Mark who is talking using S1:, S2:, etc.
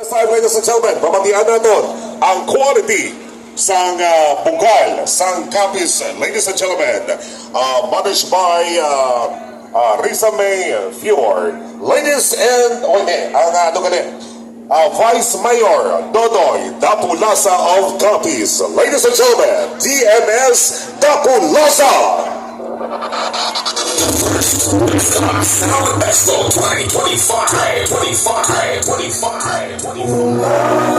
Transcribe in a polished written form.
S1: Ladies and gentlemen, pamatian natin ang quality sang bungkal, sang capiz. Ladies and gentlemen, managed by Risa May Fjord. Ladies and, Vice Mayor Dodoy Dapulaza of Capiz. Ladies and gentlemen, DMS Dapulaza. Expo 2025.